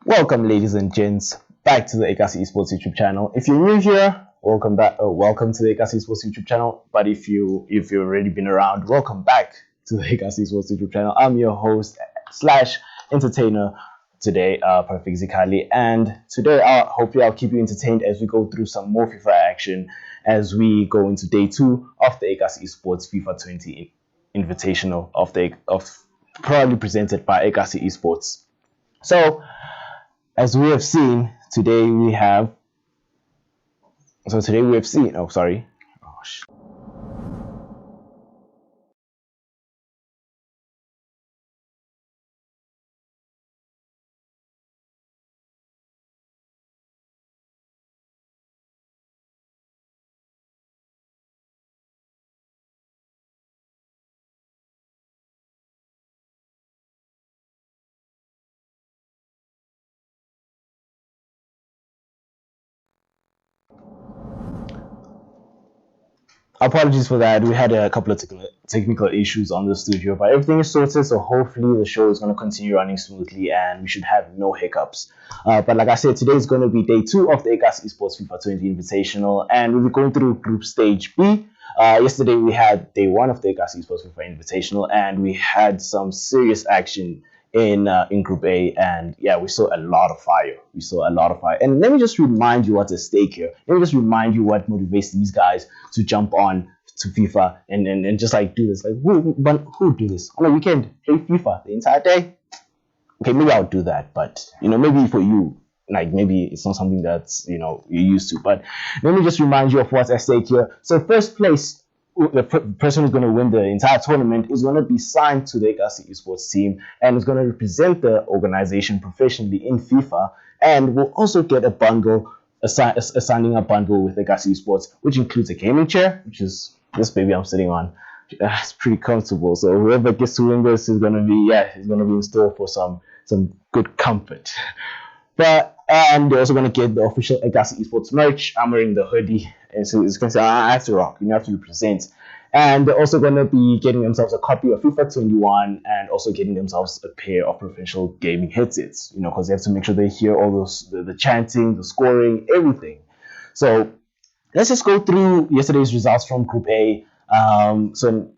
Welcome, ladies and gents, back to the Ekasi Esports YouTube channel. If you're new here, welcome back. Welcome to the Ekasi Esports YouTube channel. But if you've already been around, welcome back to the Ekasi Esports YouTube channel. I'm your host slash entertainer today, Perfect Zikali, and today hopefully I'll keep you entertained as we go through some more FIFA action as we go into day 2 of the Ekasi Esports FIFA 20 Invitational of proudly presented by Ekasi Esports. So, as we have seen, today we have seen, apologies for that. We had a couple of technical issues on the studio, but everything is sorted, so hopefully the show is going to continue running smoothly and we should have no hiccups. But like I said, today is going to be day 2 of the Ekasi Esports FIFA 20 Invitational, and we'll be going through Group Stage B. Yesterday we had day 1 of the Ekasi Esports FIFA Invitational, and we had some serious action in Group A, and yeah, we saw a lot of fire. And let me just remind you what's at stake here. Let me just remind you what motivates these guys to jump on to FIFA and just like do this. Like who do this on a weekend? Play FIFA the entire day? Okay, maybe I'll do that, but maybe for you, like maybe it's not something that's you're used to. But let me just remind you of what's at stake here. So first place, the person who's going to win the entire tournament is going to be signed to the Ekasi Esports team and is going to represent the organization professionally in FIFA, and will also get a bundle, a signing up bundle with Ekasi Esports, which includes a gaming chair, which is this baby I'm sitting on. It's pretty comfortable, so whoever gets to win this is going to be in store for some good comfort. And they're also going to get the official Ekasi Esports merch. I'm wearing the hoodie, and so it's going to say, I have to rock, have to represent. And they're also going to be getting themselves a copy of FIFA 21 and also getting themselves a pair of professional gaming headsets, because they have to make sure they hear all those, the chanting, the scoring, everything. So let's just go through yesterday's results from Group A. So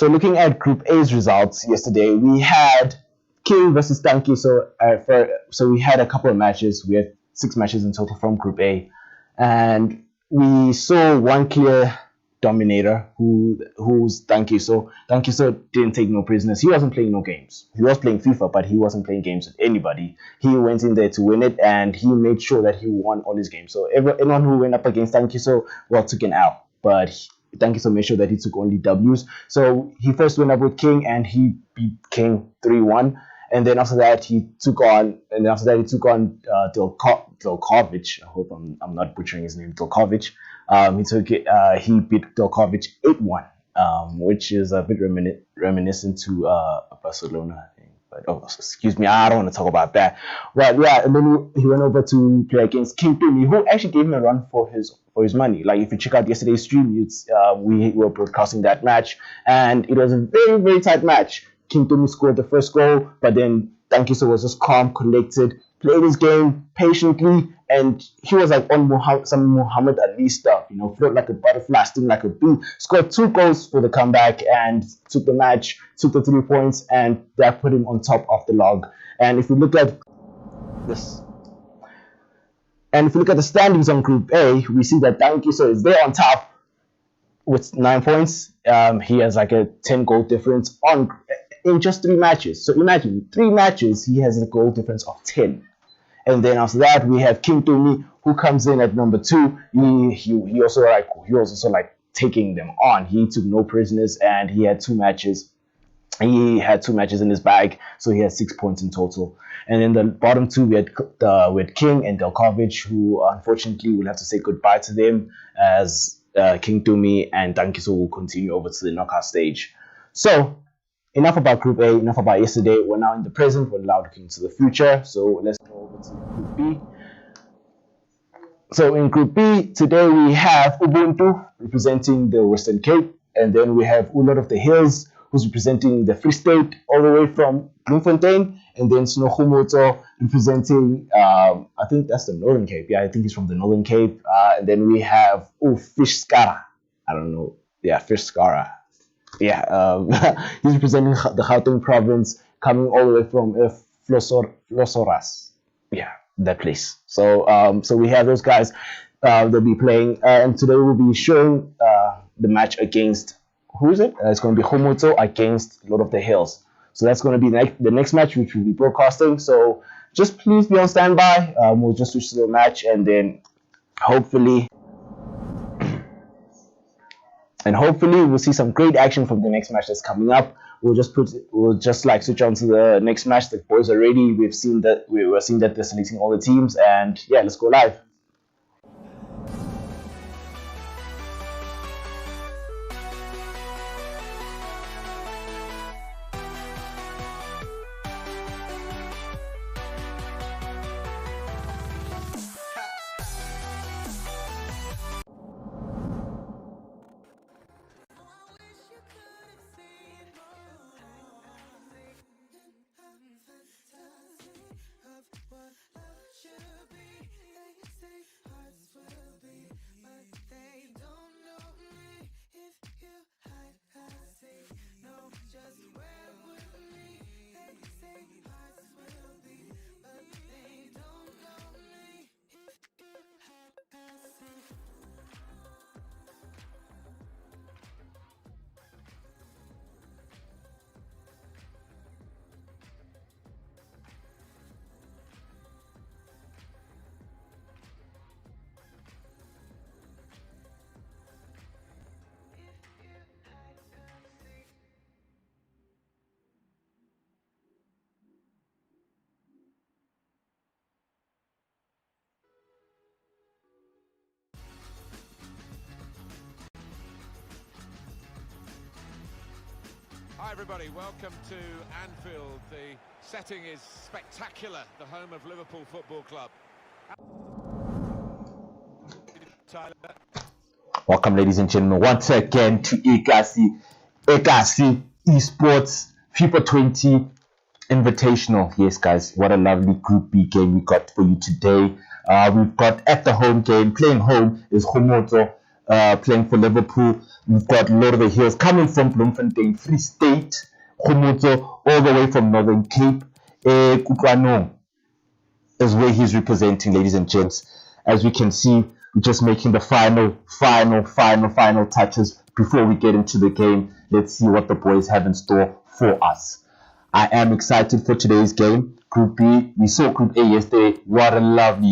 looking at Group A's results yesterday, we had King versus Tanky. So we had a couple of matches. We had 6 matches in total from Group A, and we saw one clear dominator who's Tanky. So Tanky didn't take no prisoners. He wasn't playing no games. He was playing FIFA, but he wasn't playing games with anybody. He went in there to win it, and he made sure that he won all his games. So anyone who went up against Tanky took an L, but Tanky made sure that he took only W's. So he first went up with King, and he beat King 3-1. And then after that, he took on Delkovic. I hope I'm not butchering his name. Delkovic. He beat Delkovic 8-1, which is a bit reminiscent to Barcelona, I think. But excuse me, I don't want to talk about that. But yeah, and then he went over to play against King Tumi, who actually gave him a run for his money. Like if you check out yesterday's stream, we were broadcasting that match, and it was a very, very tight match. King Tumi scored the first goal, but then Tankiso was just calm, collected, played his game patiently, and he was like on some Muhammad Ali stuff, float like a butterfly, sting like a bee, scored 2 goals for the comeback, and took the match, took the 3 points, and that put him on top of the log. And if you look at the standings on Group A, we see that Tankiso is there on top with 9 points. He has like a 10 goal difference in just 3 matches. So imagine 3 matches, he has a goal difference of 10. And then after that, we have King Tumi, who comes in at number 2. He was also taking them on. He took no prisoners, and he had 2 matches. He had 2 matches in his bag, so he had 6 points in total. And in the bottom 2, we had King and Delkovic, who unfortunately will have to say goodbye to them, as King Tumi and Tankiso will continue over to the knockout stage. So enough about Group A, enough about yesterday. We're now in the present. We're now looking to the future. So let's go over to Group B. So in Group B, today we have Ubuntu representing the Western Cape, and then we have Ulot of the Hills, who's representing the Free State, all the way from Bloemfontein, and then Snogumoto representing, I think that's the Northern Cape. Yeah, I think he's from the Northern Cape. And then we have Fish Skara. I don't know. Yeah, Fish Skara. Yeah, he's representing the Gauteng province, coming all the way from Flosoras. Yeah, that place. So we have those guys. They'll be playing, and today we'll be showing the match against, who is it? It's going to be Homoto against Lord of the Hills. So that's going to be the next match, which we'll be broadcasting. So just please be on standby. We'll just switch to the match, and then hopefully we'll see some great action from the next match that's coming up. We'll just switch on to the next match. The boys are ready. We're seeing that they're selecting all the teams, and yeah, let's go live. Hi everybody, welcome to Anfield. The setting is spectacular, the home of Liverpool Football Club. Tyler. Welcome, ladies and gentlemen, once again to Ekasi Esports FIFA 20 Invitational. Yes, guys, what a lovely Group B game we got for you today. We've got at the home game, playing home is Homoto, playing for Liverpool. We've got Lord of the Hills coming from Bloemfontein, Free State. Homoto all the way from Northern Cape. Kukwano is where he's representing, ladies and gents. As we can see, we're just making the final touches before we get into the game. Let's see what the boys have in store for us. I am excited for today's game. Group B, we saw Group A yesterday. What a lovely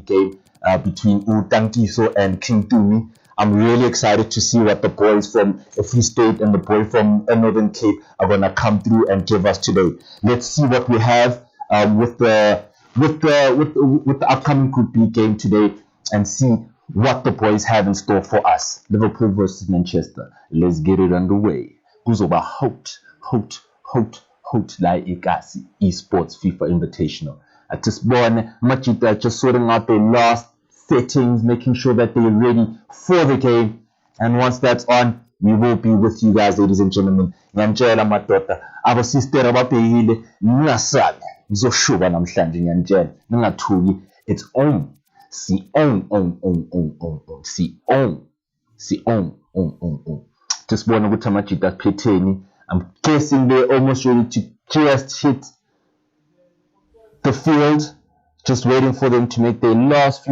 game between Utankiso and King Tumi. I'm really excited to see what the boys from Free State and the boy from Northern Cape are gonna come through and give us today. Let's see what we have with the upcoming Group B game today, and see what the boys have in store for us. Liverpool versus Manchester. Let's get it underway. Kuzoba hot like Ekasi Esports FIFA Invitational. At this point, Machita just sorting out their last settings, making sure that they're ready for the game. And once that's on, we will be with you guys, ladies and gentlemen. Nyanjela madoda, abo sister ababhekile ningasabi ngizoshuba namhlanje nyanjela ningathuki. It's on. Si on. Just bona ukuthi amajita aphetheni. I'm guessing they're almost ready to just hit the field, just waiting for them to make their last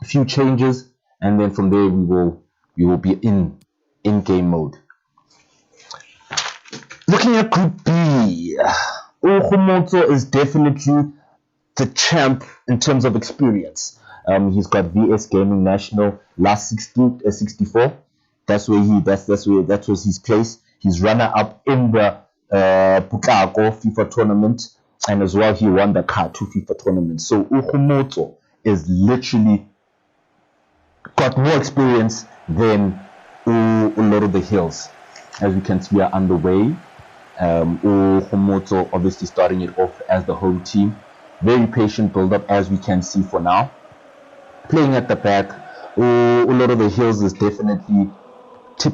few changes, and then from there we will be in game mode. Looking at Group B, Uhumoto is definitely the champ in terms of experience. He's got VS Gaming National last 64. That was his place. He's runner up in the Bukako FIFA tournament, and as well he won the K2 FIFA tournament. So Uhumoto is literally got more experience than Lord of the Hills. As we can see, we are underway. Uhumoto obviously starting it off as the home team. Very patient build up, as we can see for now. Playing at the back, Lord of the Hills is definitely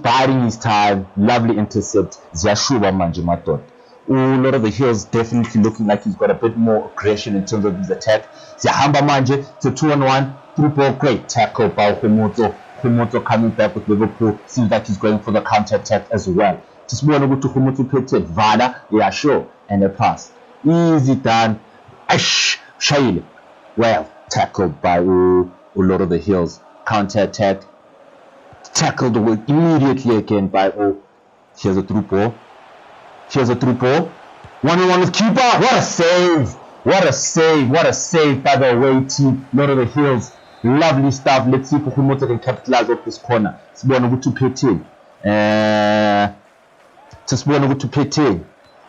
biding his time. Lovely intercept. Ziyashuba manje madoda. Lord of the Hills definitely looking like he's got a bit more aggression in terms of his attack. Siyahamba manje, it's a 2-on-1 through ball, great tackle by Khumutso. Khumutso coming back with Liverpool, seems like he's going for the counter attack as well. Sisibona ukuthi Khumutso uphethe vala, yeah sure, and a pass. Easy done. Shayile. Well tackled by Lord of the Hills. Counter attack. Tackled immediately again by here's a through ball. Here's a through ball. 1-on-1 with keeper. What a save! What a save! What a save by the away team. Lord of the Hills. Lovely stuff. Let's see if Khumutso can capitalize off this corner. Sibona ukuthi uphetheni. Sibona ukuthi uphetheni.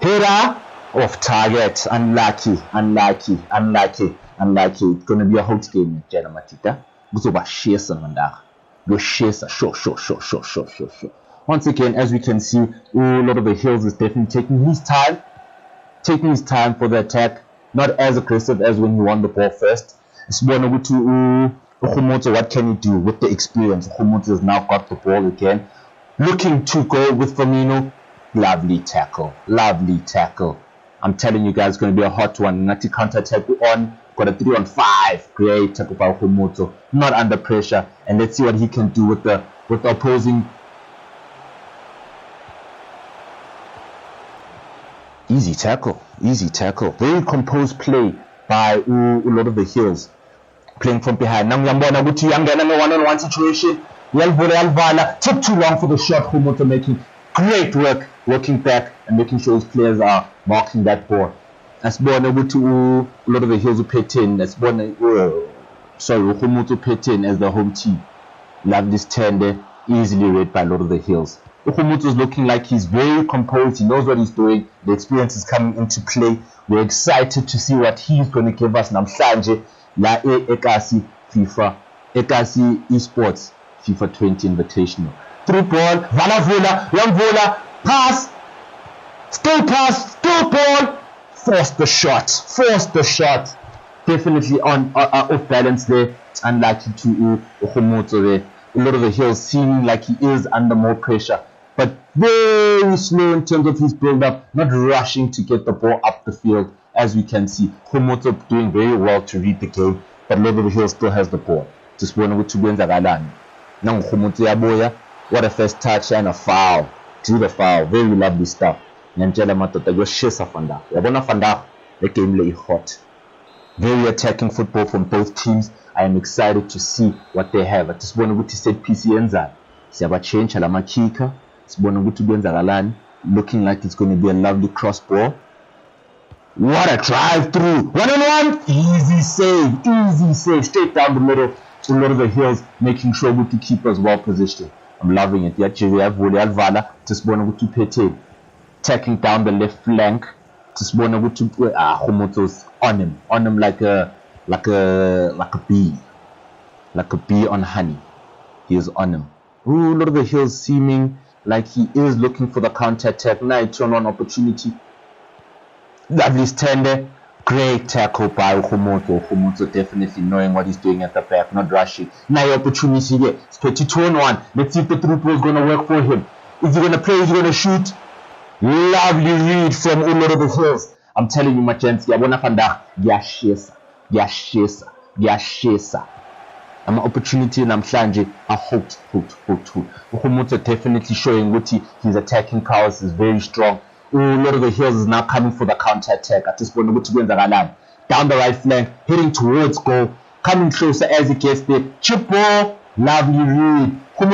Header off target. Unlucky. It's gonna be a hot game, Jana Matita. Kuzoba shesa mandaga. Go shesa. Sure. Once again, as we can see, Lord of the Hills is definitely taking his time for the attack. Not as aggressive as when he won the ball first. Khumutso, what can he do with the experience? Khumutso has now got the ball again. Looking to go with Firmino. Lovely tackle. I'm telling you guys, it's going to be a hot one. Nati counter attack on. Got a 3-on-5. Great tackle by Khumutso. Not under pressure. And let's see what he can do with the opposing. Easy tackle. Very composed play by Lord of the Hills. Playing from behind. Now Yambona Guti Yangana no 1-on-1 situation. Yalvala took too long for the shot. Khumutso making great work, working back and making sure his players are marking that ball. Asibona ukuthi Lord of the Hills uphethe. Asibona Khumutso uphethe as the home team. Love this turn there, easily read by Lord of the Hills. Khumutso is looking like he's very composed. He knows what he's doing. The experience is coming into play. We're excited to see what he's going to give us namhlanje la Ekasi Esports FIFA 20 Invitational. Through ball, Vula, pass, still ball, forced the shot. Definitely on off balance there. Unlucky to Khumutso there. A lot of the Hills seeming like he is under more pressure, but very slow in terms of his build-up, not rushing to get the ball up the field. As we can see, Khumutso doing very well to read the game, but Lord of the Hills still has the ball. Just one with Tubenzagalani. Now Khumutso yaboya. What a first touch and a foul. To the foul. Very lovely stuff. Nanjela Matota go shesa fanda. Yabona fanda. The game lay hot. Very attacking football from both teams. I am excited to see what they have. At this point, we set PC Enza. Siaba change alama kika. Sibona ukuthi kwenzakalani. Looking like it's going to be a lovely cross ball. What a drive through. 1-on-1. Easy save. Straight down the middle. To Lord of the Hills, making sure we keep us well positioned. I'm loving it. Taking down the left flank. Khumutso's on him like a bee on honey. He is on him. Lord of the Hills seeming like he is looking for the counter attack. Now it's on opportunity. Lovely stand there. Great tackle by Khumutso. Khumutso definitely knowing what he's doing at the back, not rushing. Now opportunity here. It's 22-on-1. Let's see if the through ball is going to work for him. Is he going to play? Is he going to shoot? Lovely read from Lord of the Hills. I'm telling you, my gents, yabona fanda yashesa. I'm an opportunity namhlanje. I hooked. Khumutso definitely showing what his attacking powers is very strong. Lord of the Hills is now coming for the counter attack. At this point, down the right flank, heading towards goal, coming closer as he gets there. Chip ball, lovely read. Lord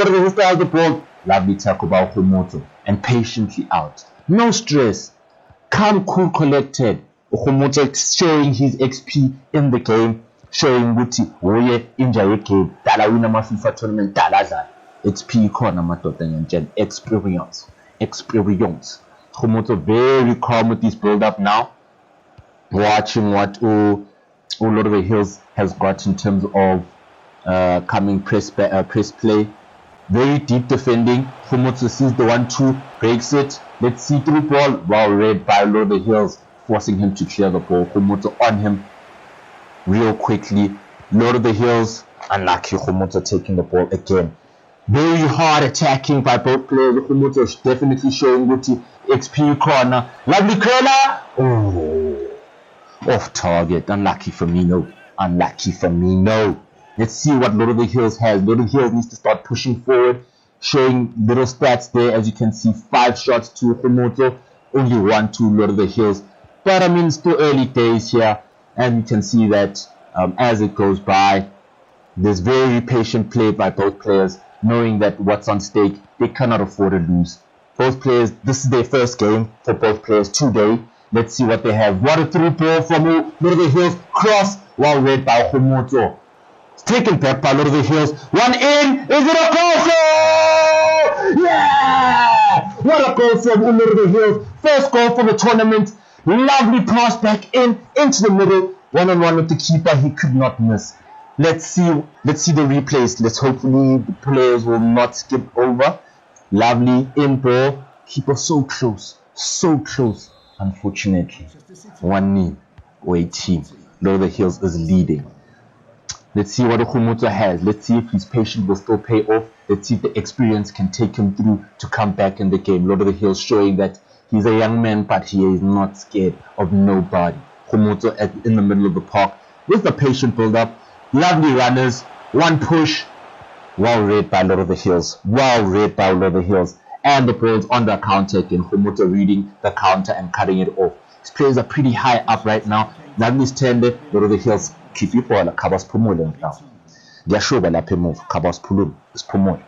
of the Hills has the ball. Lovely tackle by Khumutso and patiently out. No stress. Calm, cool, collected. Khumutso showing his XP in the game, showing Wuti Woye injury game. Dala win a FIFA tournament. Dala XP corner matot and experience. Khumutso very calm with his build-up now. Watching what Lord of the Hills has got in terms of coming press play. Very deep defending. Khumutso sees the 1-2, breaks it. Let's see through ball. Well read by Lord of the Hills, forcing him to clear the ball. Khumutso on him real quickly. Lord of the Hills, unlucky. Khumutso taking the ball again. Very hard attacking by both players. Khumutso is definitely showing good XP corner. Lovely curler. Oh, off target. Unlucky for me, no. Unlucky for me, no. Let's see what Lord of the Hills has. Lord of the Hills needs to start pushing forward, showing little stats there. As you can see, 5 shots to Khumutso, only 1 to Lord of the Hills. But I mean, still early days here, and you can see that as it goes by, there's very patient play by both players, knowing that what's on stake, they cannot afford to lose. Both players, this is their first game for both players today. Let's see what they have. What a through ball from Lord of the Hills. Cross, well read by Khumutso. It's taken back by Lord of the Hills. One in. Is it a goal? Yeah! What a goal from Lord of the Hills. First goal for the tournament. Lovely pass back into the middle. One-on-one with the keeper. He could not miss. Let's see the replays. Let's hopefully the players will not skip over. Lovely in ball. Keeper so close. Unfortunately. 1-0 away team. Lord of the Hills is leading. Let's see what Khumutso has. Let's see if his patience will still pay off. Let's see if the experience can take him through to come back in the game. Lord of the Hills showing that he's a young man, but he is not scared of nobody. Khumutso in the middle of the park with the patient build-up. Lovely runners. One push. Well read by Lord of the Hills. And the ball's on the counter again. Khumutso reading the counter and cutting it off. His players are pretty high up right now. Lovely's turned it. Lord of the Hills keep you for Kabas Pumule now. Yashuba la Pimov, Kabas Pulum is Pumul.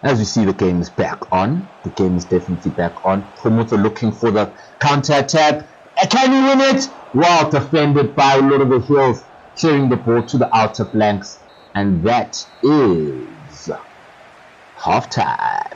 As we see, the game is back on. The game is definitely back on. Khumutso looking for the counter attack. Can he win it? Well defended by Lord of the Hills, clearing the ball to the outer flanks. And that is halftime.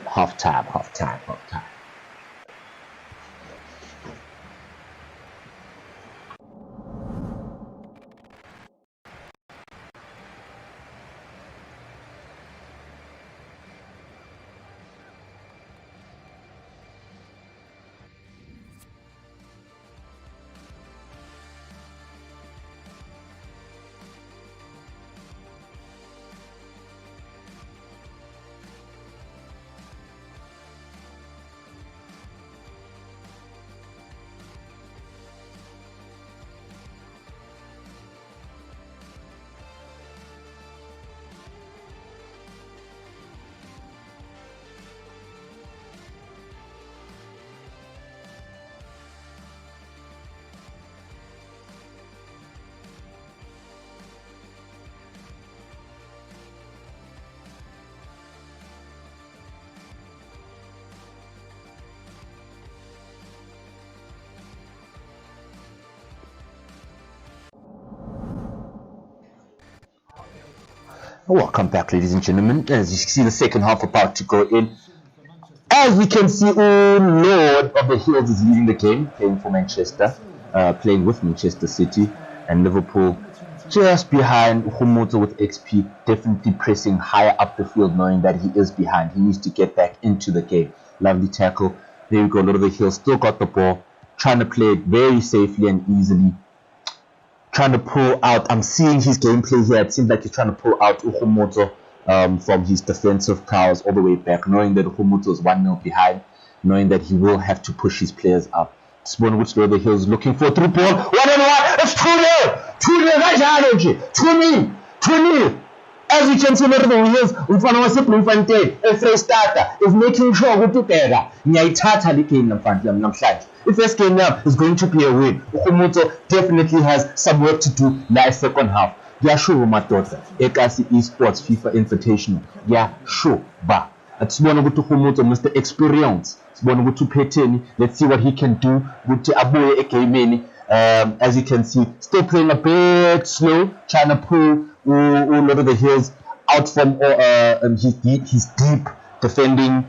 Welcome back, ladies and gentlemen. As you see, the second half about to go in. As we can see, Lord of the Hills is leading the game, playing for Manchester, playing with Manchester City, and Liverpool just behind. Khumutso with XP, definitely pressing higher up the field, knowing that he is behind. He needs to get back into the game. Lovely tackle. There we go. Lord of the Hills still got the ball, trying to play it very safely and easily. Trying to pull out. I'm seeing his gameplay here. It seems like he's trying to pull out Khumutso from his defensive prowess all the way back, knowing that Khumutso is 1-0 behind, knowing that he will have to push his players up. Spawn which Lord of the Hills looking for through ball. 1-1. It's 2-0. 2-0. As we can see, Lord of the Hills, umfana waseBloemfontein, eFreystata, is making sure ukuthi ubheka ngiyayithatha le game namhlanje. The first game now is going to be a win. Khumutso definitely has some work to do last second half. Yeah, sure, my daughter. Ekasi Esports FIFA Invitational. Yeah, sure, ba. Sibona ukuthi Khumutso Mr. Experience. Sibona ukuthi uphetheni. Let's see what he can do ukuthi abuye egameni. As you can see, still playing a bit slow, trying to pull Lord of the Hills out from his deep defending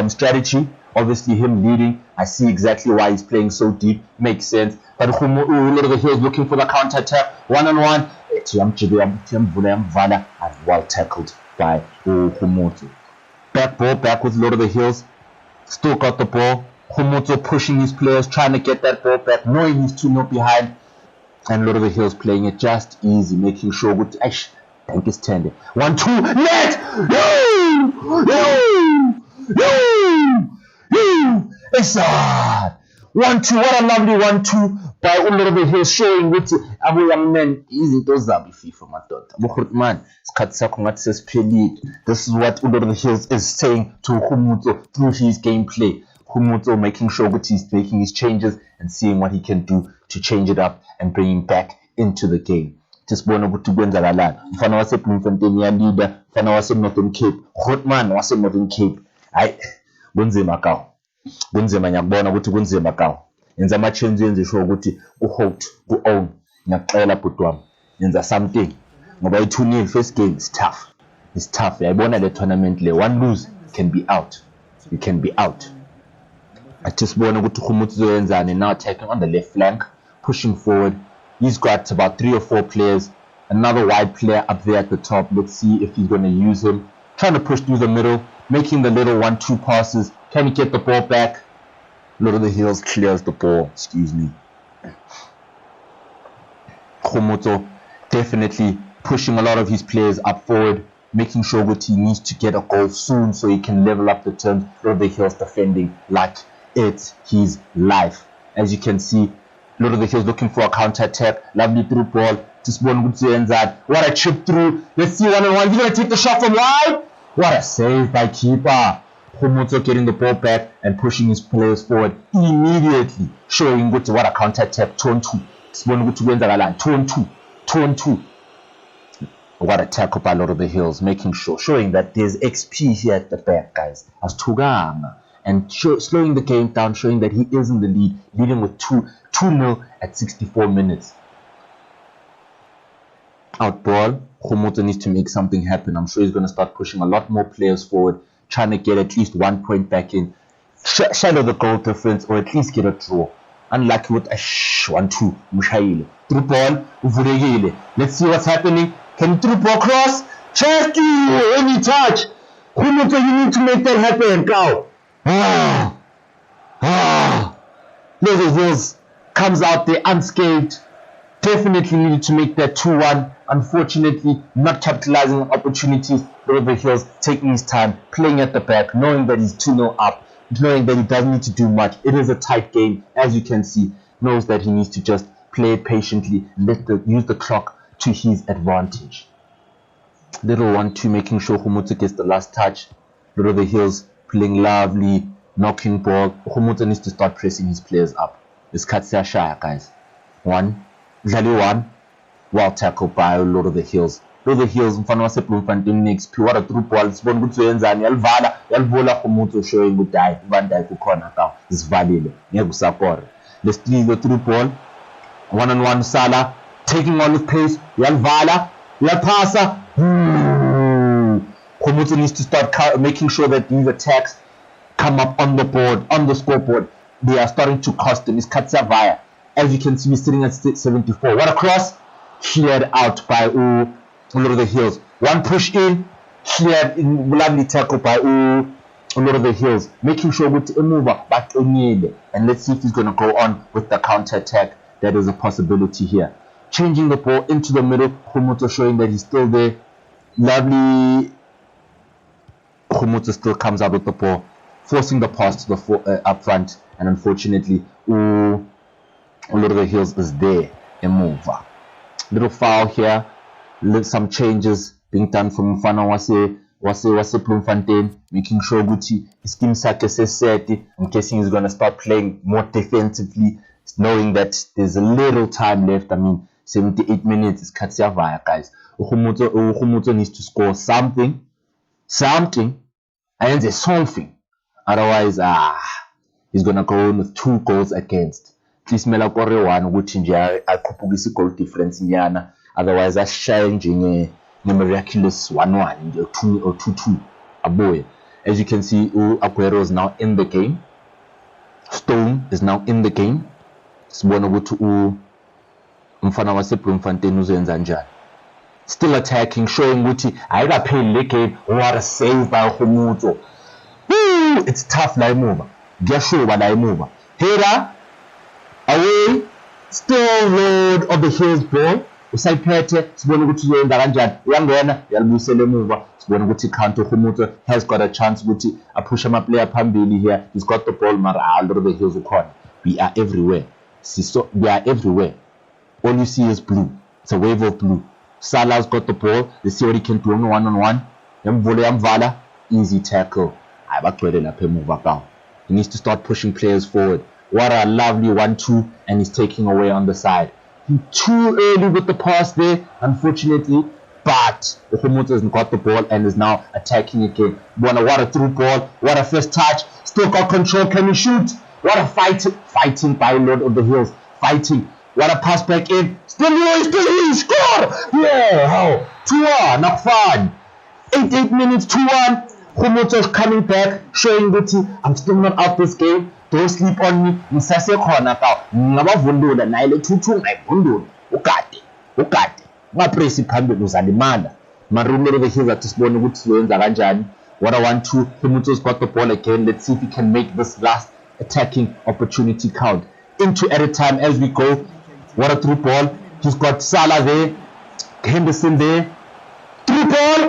strategy. Obviously, him leading, I see exactly why he's playing so deep. Makes sense. But Lord of the Hills looking for the counter attack. 1-on-1. And well tackled by Khumutso. Back ball, back with Lord of the Hills. Still got the ball. Khumutso pushing his players, trying to get that ball back, knowing he's 2-0 behind. And Lord of the Hills playing it just easy, making sure good. Bank is tender. 1-2. Net. It's hard. 1-2. What a lovely 1-2 by Ulrebe here, showing with Abu young men izinto zabo FIFA madoda. Bukhut man, isikhathi sakho ngathi sesiphelile. This is what Ulrebe Hills is saying to Khumutso through his gameplay. Khumutso making sure that he's making his changes and seeing what he can do to change it up and bring him back into the game. Sibona ukuthi kwenzakalani. Mfana wase Bloemfontein ya leader, mfana wase Northern Cape, Grootman wase Northern Cape. Hayi, kunzima kawo. Kunzima ngiyakubona ukuthi kunzima kawo. Yenza ama changes yenze sure ukuthi uhold, ku-own. Ngiyacela bhuti wami. Yenza something. Ngoba i-2-0 first game is tough. It's tough. Yayibona le tournament le. One lose can be out. You can be out. Athi sibona ukuthi Khumutso uyenzani now, attacking on the left flank, pushing forward. He's got about 3 or 4 players. Another wide player up there at the top. Let's see if he's going to use him. Trying to push through the middle, making the little 1-2 passes. Can he get the ball back? Lord of the Hills clears the ball. Excuse me. Khumutso definitely pushing a lot of his players up forward, making sure that he needs to get a goal soon so he can level up the terms. Lord of the Hills defending like it's his life. As you can see, Lord of the Hills looking for a counter attack. Lovely through ball to Spawn Gutsuenzad. What a chip through. Let's see 1-on-1. He's going to take the shot from wide. What a save by keeper. Khumutso getting the ball back and pushing his players forward immediately, showing what a counter attack. 2-on-2. Spawn Gutsuenzad 2-on-2. 2-on-2. What a tackle by Lord of the Hills, making sure, showing that there's XP here at the back, guys. As Tugama. And slowing the game down, showing that he is in the lead, leading with 2-0 at 64 minutes. Out ball, Khumutso needs to make something happen. I'm sure he's going to start pushing a lot more players forward, trying to get at least 1 point back in, shadow the goal difference, or at least get a draw. Unlucky with a 1-2, Mushaile. Through ball, Uvuregile. Let's see what's happening. Can through ball cross? Chesty, any touch. Khumutso, you need to make that happen, Cow. Lord of the Hills comes out there unscathed. Definitely needed to make that 2-1. Unfortunately, not capitalizing on opportunities. Lord of the Hills taking his time, playing at the back, knowing that he's 2-0 up, knowing that he doesn't need to do much. It is a tight game, as you can see. Knows that he needs to just play it patiently and use the clock to his advantage. Little 1-2, making sure Khumutso gets the last touch. Lord of the Hills playing lovely, knocking ball. Khumutso needs to start pressing his players up. This cuts their shy, guys. 1, well tackled by Lord of the Hills. Lord of the Hills, mfana wase Bloemfontein next. What a through ball. Sibona ukuthi uyenzani. Yalivula Khumutso, showing ukuthi hayi Bandai kukhona ka. Isivalile. Ngeke usapore. Let's see the through ball. 1-on-1 Salah taking all the pace. Yalvala. Yapasa. Khumutso needs to start making sure that these attacks come up on the board, on the scoreboard. They are starting to cost him. It's Katsavaya. As you can see, he's sitting at 74. What a cross! Cleared out by Lord of the Hills. One push in, cleared in, lovely tackle by Lord of the Hills. Making sure with a mover, but and let's see if he's going to go on with the counter attack. That is a possibility here. Changing the ball into the middle. Khumutso showing that he's still there. Lovely. Khumutso still comes out with the ball, forcing the pass to the up front, and unfortunately, Lord of the Hills is there, a mover. Little foul here, some changes being done from Mfana wase Bloemfontein, making sure Gucci his team sakhe seseti. I'm guessing he's going to start playing more defensively, knowing that there's a little time left. I mean, 78 minutes is Katsiavaya, guys. Khumutso needs to score something, and there's something. Otherwise, he's gonna go in with 2 goals against. Please mela kore 1 ukuthi nje akhuphukisa goal difference nyana. Otherwise, ashaye nje miraculous 1-1 nje 2 or 2-2. Aboye. As you can see, Aguero is now in the game. Stone is now in the game. Sibona ukuthi umfana wase Bloemfontein uzenza njani. Still attacking, showing ukuthi ayikapheli le game. What a save by Khumutso. It's tough la imuva. Ngiyashuba la imuva. Header away. Still Lord of the Hills ball. usayiphethe sibone ukuthi uzoyenza kanjani uyangena uyalibuyisela emuva sibone ukuthi icounter uHumuto has got a chance ukuthi apushe ama-player phambili here. He's got the ball mara already the Hills ukhona. We are everywhere. We are everywhere. All you see is blue. It's a wave of blue. Salah's got the ball. Let's see what he can do on one-on-one. Yamvala, easy tackle. He needs to start pushing players forward. What a lovely 1-2, and he's taking away on the side. Too early with the pass there, unfortunately, but Humuto has got the ball and is now attacking again. What a through ball, what a first touch, still got control, can he shoot? What a fighting by Lord of the Hills, fighting. What a pass back in, still he, score! Yeah, 2-1, not fun. 8 minutes, 2-1. Humuto is coming back, showing that I'm still not out this game. Don't sleep on me. Ngisase khona ka. Ngabavundula naye le 2-2 ngayivundula. Ukade. Ngapress phambili uzalimala. Marume the Hills athi sibone ukuthi siyenza kanjani. What a 1-2. Humuto's got the ball again. Let's see if he can make this last attacking opportunity count. Into added time as we go. What a through ball. He's got Salah there. Henderson there. Through ball.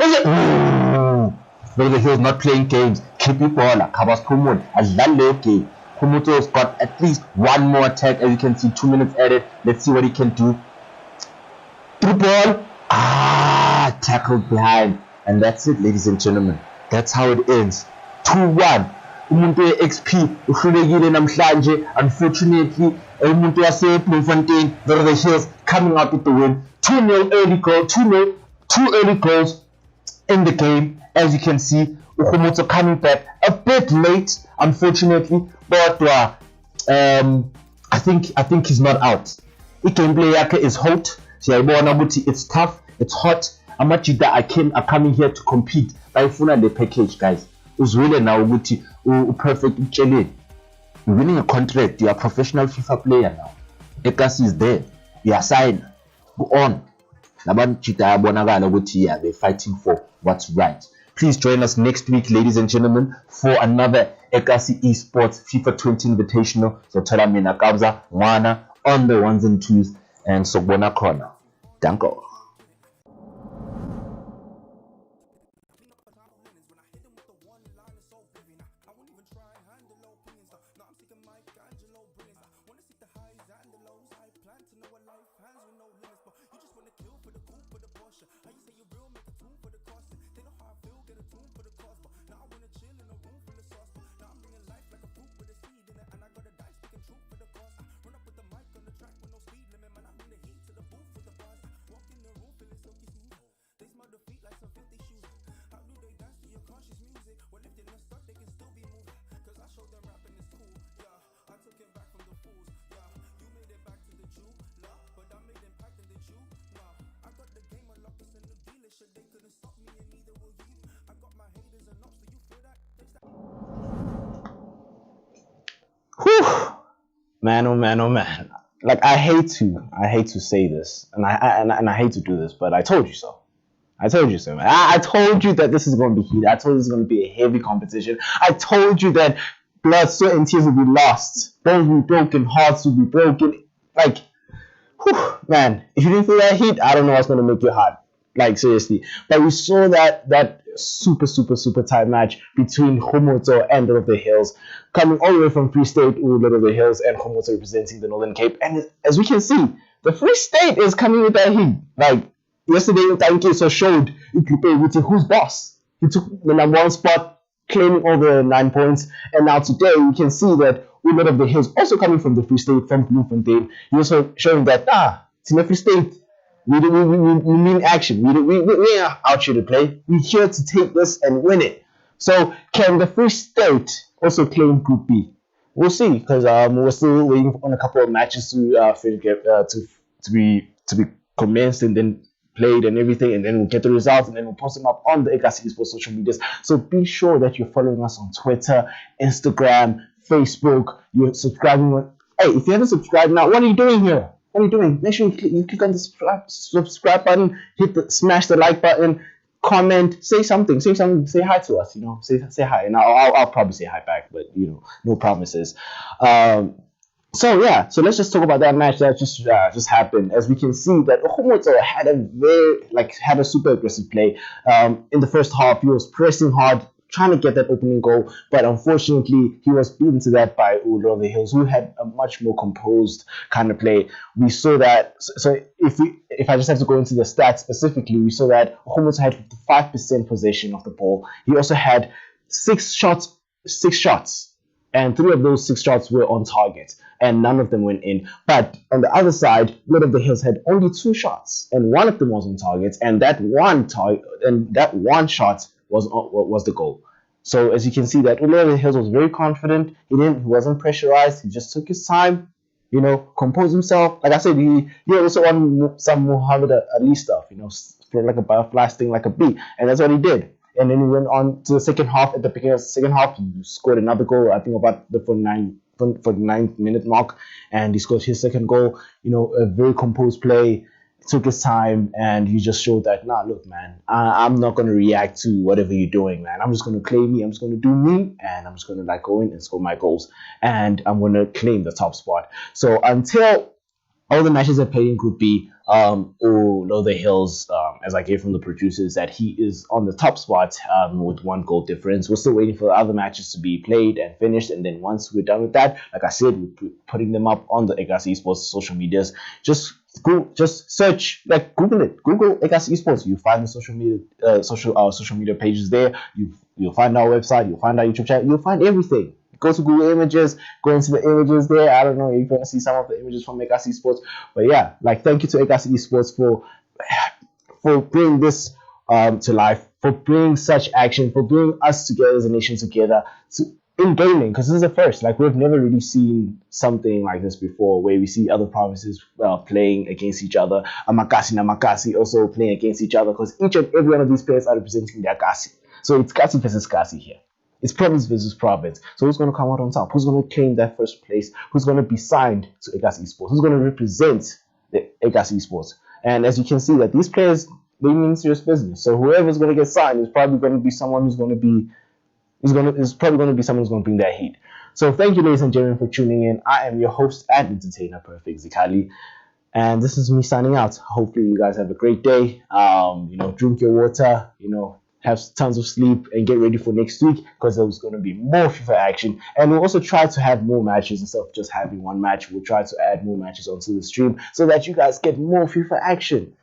The Hills not playing games. Keep it baller. Kabas Kumul. Adlale game. Humuto's got at least one more attack. As you can see, 2 minutes added. Let's see what he can do. Through ball. Tackled behind. And that's it, ladies and gentlemen. That's how it ends. 2-1. Umuntu XP uhlulekile namhlanje. Unfortunately, umuntu waseBloemfontein, the Hills coming out with the win. 2-0 early goal. 2-0. 2 early goals in the game. As you can see, Humuto coming back a bit late, unfortunately, but I think he's not out. The gameplay yakhe is hot. It's tough, it's hot. Amajida are coming here to compete. Bayifuna the package, guys. Uzwile now ukuthi perfect utsheleni. You're winning a contract, you're a professional FIFA player now. Ekasi is there. You are signed. Go on. Labajida yabonakala ukuthi they're fighting for what's right. Please join us next week, ladies and gentlemen, for another Ekasi Esports FIFA 20 Invitational. So tell me Nakabza, Wana on the 1s and 2s, and Sobona Corner. Danko. Whew. Man, oh man, oh man. Like I hate to say this, and I hate to do this, but I told you so. I told you so, man. I told you that this is going to be heated. I told you it's going to be a heavy competition. I told you that blood, sweat, and tears will be lost. Bones will be broken. Hearts will be broken. Like, whew, man. If you didn't feel that heat, I don't know what's going to make you hot. Like, seriously. But we saw that super tight match between Humuto and Lord of the Hills, coming all the way from Free State, Lord of the Hills, and Humuto representing the Northern Cape. And as we can see, the Free State is coming with that heat. Like, yesterday, Tankiso showed who's boss. He took the number 1 spot, claiming all the 9 points. And now today, we can see that Lord of the Hills, also coming from the Free State, from Bloemfontein, he also showing that, it's in the Free State. We mean action. We are out here to play. We're here to take this and win it. So can the Free State also claim Group B? We'll see, because we're still waiting on a couple of matches to be commenced and then played and everything, and then we'll get the results and then we'll post them up on the Ekasi Esports social medias. So be sure that you're following us on Twitter, Instagram, Facebook. You're subscribing. Hey, if you haven't subscribed now, what are you doing here? What are you doing? Make sure you click on the subscribe button, smash the like button, comment, say something, say hi to us, say hi, and I'll probably say hi back, but no promises. So yeah, so let's just talk about that match that just happened. As we can see, that Okomoto had a super aggressive play. In the first half, he was pressing hard, trying to get that opening goal, but unfortunately, he was beaten to that by Udo of the Hills, who had a much more composed kind of play. We saw that. So if I just have to go into the stats specifically, we saw that Okomoto had 55% possession of the ball. He also had six shots, and three of those six shots were on target, and none of them went in. But on the other side, Blood of the Hills had only two shots, and one of them was on target, and that one shot was the goal. So as you can see, that Blood of the Hills was very confident. He wasn't pressurized. He just took his time, composed himself. Like I said, he also won some Muhammad Ali stuff, for like a butterfly sting like a bee, and that's what he did. And then he went on to the second half. At the beginning of the second half, he scored another goal, I think about the 49th minute mark, and he scored his second goal. A very composed play, took his time, and he just showed that, nah, look, man, I'm not going to react to whatever you're doing, man. I'm just going to claim me. I'm just going to do me, and I'm just going to go in and score my goals, and I'm going to claim the top spot. So until all the matches are played in Group B, although the Hills, as I gave from the producers, that he is on the top spot with 1 goal difference. We're still waiting for the other matches to be played and finished, and then once we're done with that, like I said, we're putting them up on the Ekasi Esports social medias. Just search, Google it. Google Ekasi Esports. You find the social media pages there. You'll find our website. You'll find our YouTube channel. You'll find everything. Go to Google Images, go into the images there. I don't know if you want to see some of the images from Ekasi Esports. But yeah, thank you to Ekasi Esports for bringing this to life, for bringing such action, for bringing us together as a nation together in gaming, because this is the first. We've never really seen something like this before, where we see other provinces playing against each other. Amakasi and Amakasi also playing against each other, because each and every one of these players are representing their Kasi. So it's Kasi versus Kasi here. It's province versus province. So who's going to come out on top? Who's going to claim that first place? Who's going to be signed to Ekasi Esports? Who's going to represent the Ekasi Esports? And as you can see, that these players, they mean serious business. So whoever's going to get signed is probably going to be someone who's going to be bring that heat. So thank you, ladies and gentlemen, for tuning in. I am your host and entertainer, Perfect Zikali, and this is me signing out. Hopefully, you guys have a great day. Drink your water. Have tons of sleep and get ready for next week, because there's going to be more FIFA action, and we'll also try to have more matches instead of just having one match. We'll try to add more matches onto the stream so that you guys get more FIFA action.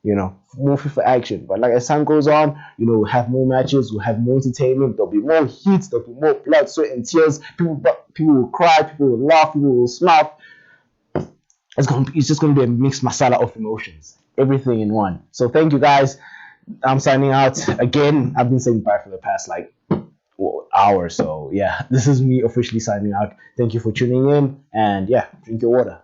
More FIFA action. But as time goes on, we'll have more matches, we'll have more entertainment, there'll be more heat, there'll be more blood, sweat, and tears. People will cry, people will laugh, people will smile. It's just going to be a mixed masala of emotions, everything in one. So thank you, guys. I'm signing out again. I've been saying bye for the past hour, so yeah, this is me officially signing out. Thank you for tuning in, and yeah, drink your water.